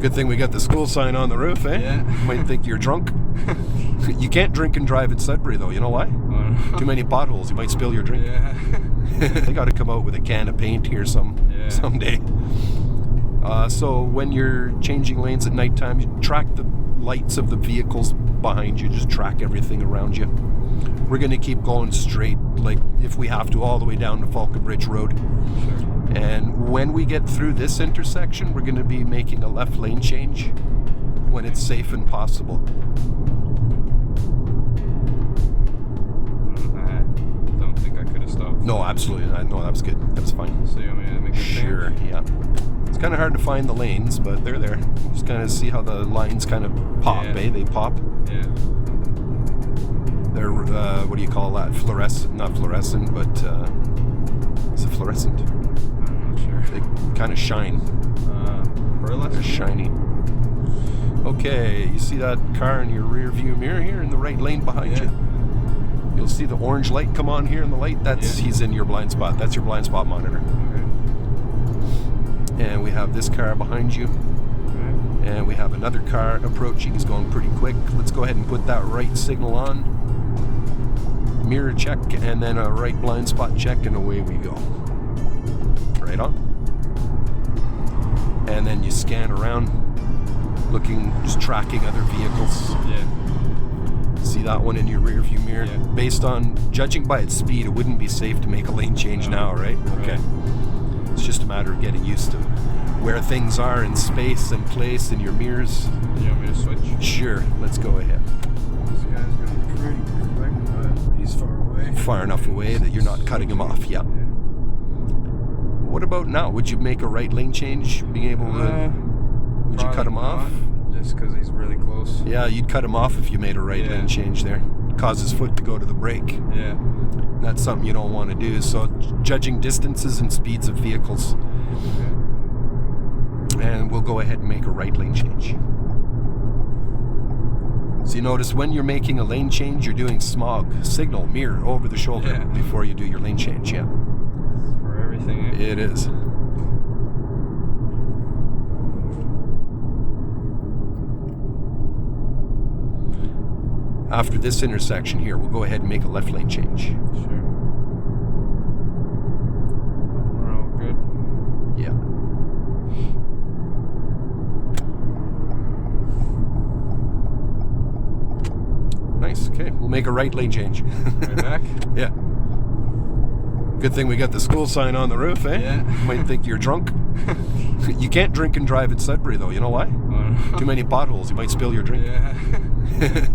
Good thing we got the school sign on the roof, eh? Yeah. Might think you're drunk. You can't drink and drive at Sudbury, though. You know why? Too many potholes. You might spill your drink. Yeah. They got to come out with a can of paint here someday. So when you're changing lanes at nighttime, you track the lights of the vehicles behind you. Just track everything around you. We're going to keep going straight, like if we have to, all the way down to Falconbridge Road. Sure. And when we get through this intersection, we're going to be making a left lane change when it's safe and possible. I don't think I could have stopped. No, absolutely not. No, that was good. That was fine. So you want me to make a Sure, change? yeah. It's kind of hard to find the lanes, but they're there. Just kind of see how the lines kind of pop, eh? They pop. Yeah. They're, what do you call that? Fluorescent, not fluorescent, but, is it fluorescent? I'm not sure. They kind of shine. Pearlescent? They're shiny. Okay, you see that car in your rear view mirror here in the right lane behind you? You'll see the orange light come on here in the light. He's in your blind spot. That's your blind spot monitor. Okay. And we have this car behind you. Okay. And we have another car approaching. He's going pretty quick. Let's go ahead and put that right signal on. Mirror check, and then a right blind spot check, and away we go. Right on. And then you scan around, looking, just tracking other vehicles. Yeah. See that one in your rear view mirror? Yeah. Based on, judging by its speed, it wouldn't be safe to make a lane change now, right? Okay. It's just a matter of getting used to where things are in space and place in your mirrors. You want me to switch? Sure, let's go ahead. This guy's going pretty quick, but he's far away. Far enough away that you're not cutting him off, yeah. What about now? Would you make a right lane change? Being able to, would you cut him off? Just because he's really close. Yeah, you'd cut him off if you made a right lane change there. Cause his foot to go to the brake. Yeah. That's something you don't want to do. So judging distances and speeds of vehicles. Okay. And we'll go ahead and make a right lane change. So you notice when you're making a lane change, you're doing smog, signal, mirror, over the shoulder before you do your lane change, yeah. For everything. It is. After this intersection here, we'll go ahead and make a left lane change. Sure. We're all good. Yeah. Nice, okay. We'll make a right lane change. Right back? Yeah. Good thing we got the school sign on the roof, eh? Yeah. Might think you're drunk. You can't drink and drive at Sudbury, though. You know why? Too many potholes. You might spill your drink. Yeah.